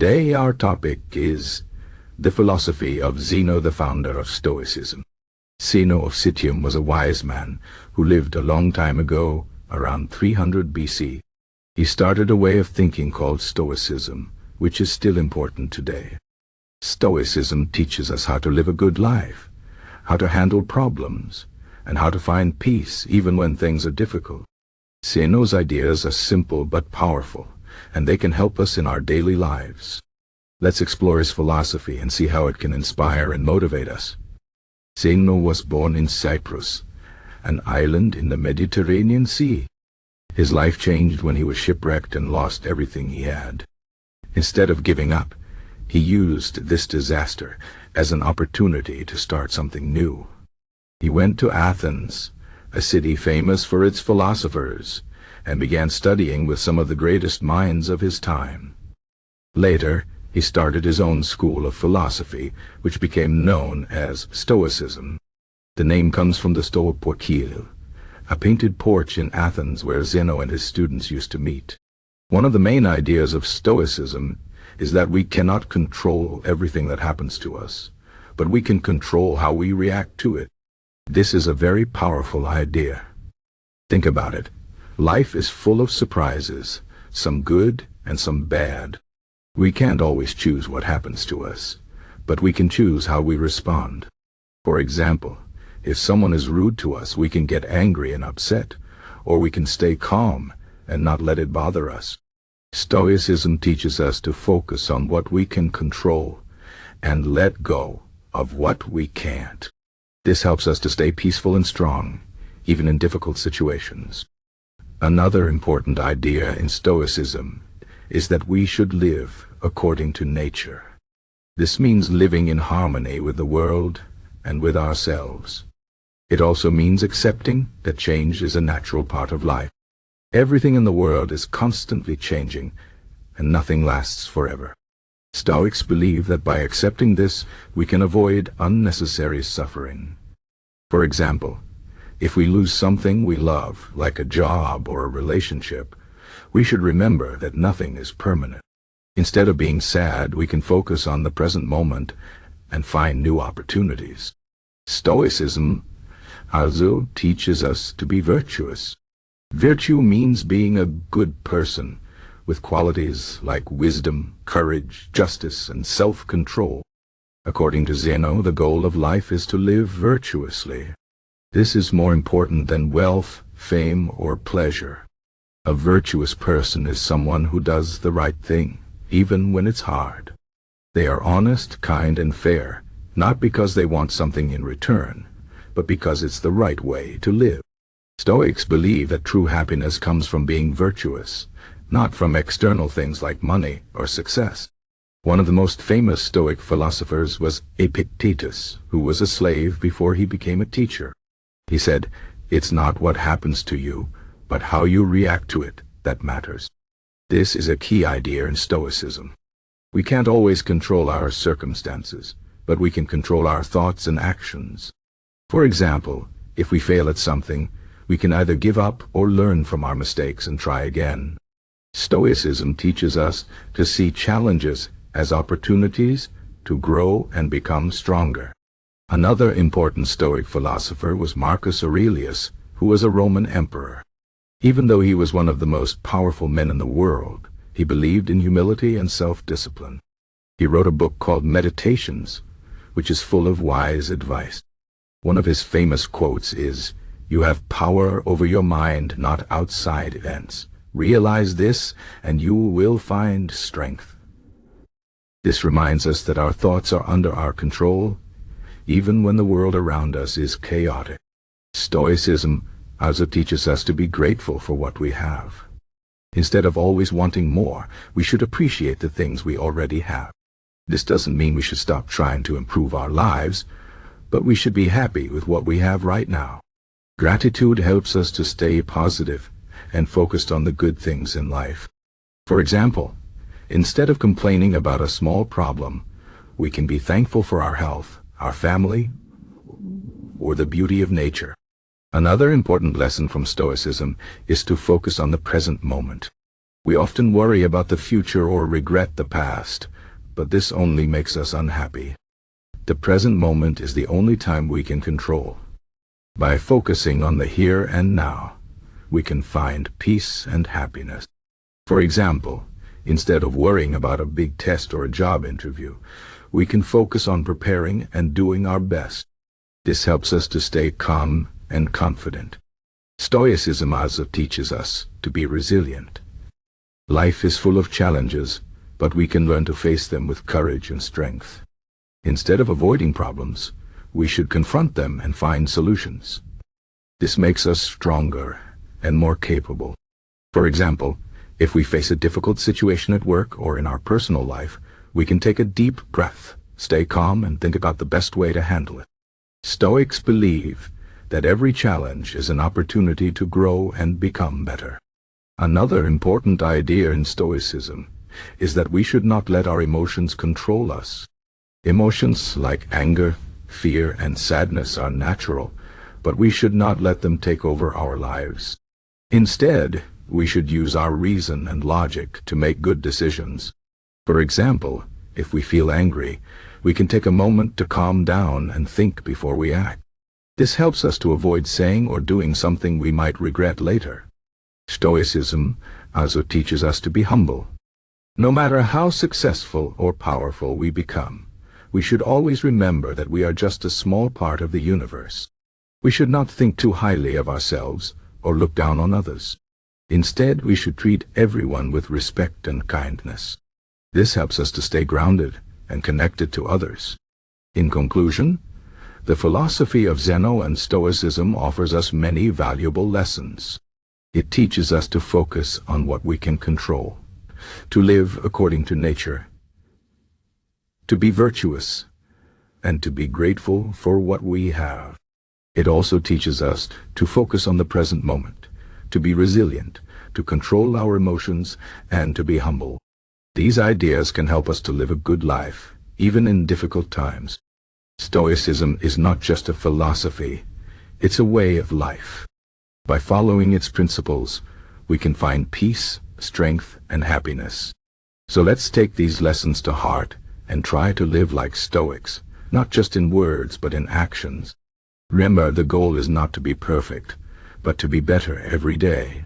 Today our topic is the philosophy of Zeno, the founder of Stoicism. Zeno of Citium was a wise man who lived a long time ago, around 300 BC. He started a way of thinking called Stoicism, which is still important today. Stoicism teaches us how to live a good life, how to handle problems, and how to find peace even when things are difficult. Zeno's ideas are simple but powerful, and they can help us in our daily lives. Let's explore his philosophy and see how it can inspire and motivate us. Zeno was born in Cyprus, an island in the Mediterranean Sea. His life changed when he was shipwrecked and lost everything he had. Instead of giving up, he used this disaster as an opportunity to start something new. He went to Athens, a city famous for its philosophers, and began studying with some of the greatest minds of his time. Later, he started his own school of philosophy, which became known as Stoicism. The name comes from the Stoic porch, a painted porch in Athens where Zeno and his students used to meet. One of the main ideas of Stoicism is that we cannot control everything that happens to us, but we can control how we react to it. This is a very powerful idea. Think about it. Life is full of surprises, some good and some bad. We can't always choose what happens to us, but we can choose how we respond. For example, if someone is rude to us, we can get angry and upset, or we can stay calm and not let it bother us. Stoicism teaches us to focus on what we can control and let go of what we can't. This helps us to stay peaceful and strong, even in difficult situations. Another important idea in Stoicism is that we should live according to nature. This means living in harmony with the world and with ourselves. It also means accepting that change is a natural part of life. Everything in the world is constantly changing, and nothing lasts forever. Stoics believe that by accepting this, we can avoid unnecessary suffering. For example, if we lose something we love, like a job or a relationship, we should remember that nothing is permanent. Instead of being sad, we can focus on the present moment and find new opportunities. Stoicism also teaches us to be virtuous. Virtue means being a good person, with qualities like wisdom, courage, justice, and self-control. According to Zeno, the goal of life is to live virtuously. This is more important than wealth, fame, or pleasure. A virtuous person is someone who does the right thing, even when it's hard. They are honest, kind, and fair, not because they want something in return, but because it's the right way to live. Stoics believe that true happiness comes from being virtuous, not from external things like money or success. One of the most famous Stoic philosophers was Epictetus, who was a slave before he became a teacher. He said, "It's not what happens to you, but how you react to it that matters." This is a key idea in Stoicism. We can't always control our circumstances, but we can control our thoughts and actions. For example, if we fail at something, we can either give up or learn from our mistakes and try again. Stoicism teaches us to see challenges as opportunities to grow and become stronger. Another important Stoic philosopher was Marcus Aurelius, who was a Roman emperor. Even though he was one of the most powerful men in the world, he believed in humility and self-discipline. He wrote a book called Meditations, which is full of wise advice. One of his famous quotes is, "You have power over your mind, not outside events. Realize this, and you will find strength." This reminds us that our thoughts are under our control, even when the world around us is chaotic. Stoicism also teaches us to be grateful for what we have. Instead of always wanting more, we should appreciate the things we already have. This doesn't mean we should stop trying to improve our lives, but we should be happy with what we have right now. Gratitude helps us to stay positive and focused on the good things in life. For example, instead of complaining about a small problem, we can be thankful for our health, our family, or the beauty of nature. Another important lesson from Stoicism is to focus on the present moment. We often worry about the future or regret the past, but this only makes us unhappy. The present moment is the only time we can control. By focusing on the here and now, we can find peace and happiness. For example, instead of worrying about a big test or a job interview, we can focus on preparing and doing our best. This helps us to stay calm and confident. Stoicism also teaches us to be resilient. Life is full of challenges, but we can learn to face them with courage and strength. Instead of avoiding problems, we should confront them and find solutions. This makes us stronger and more capable. For example, if we face a difficult situation at work or in our personal life, we can take a deep breath, stay calm, and think about the best way to handle it. Stoics believe that every challenge is an opportunity to grow and become better. Another important idea in Stoicism is that we should not let our emotions control us. Emotions like anger, fear, and sadness are natural, but we should not let them take over our lives. Instead, we should use our reason and logic to make good decisions. For example, if we feel angry, we can take a moment to calm down and think before we act. This helps us to avoid saying or doing something we might regret later. Stoicism also teaches us to be humble. No matter how successful or powerful we become, we should always remember that we are just a small part of the universe. We should not think too highly of ourselves or look down on others. Instead, we should treat everyone with respect and kindness. This helps us to stay grounded and connected to others. In conclusion, the philosophy of Zeno and Stoicism offers us many valuable lessons. It teaches us to focus on what we can control, to live according to nature, to be virtuous, and to be grateful for what we have. It also teaches us to focus on the present moment, to be resilient, to control our emotions, and to be humble. These ideas can help us to live a good life, even in difficult times. Stoicism is not just a philosophy, it's a way of life. By following its principles, we can find peace, strength, and happiness. So let's take these lessons to heart and try to live like Stoics, not just in words but in actions. Remember, the goal is not to be perfect, but to be better every day.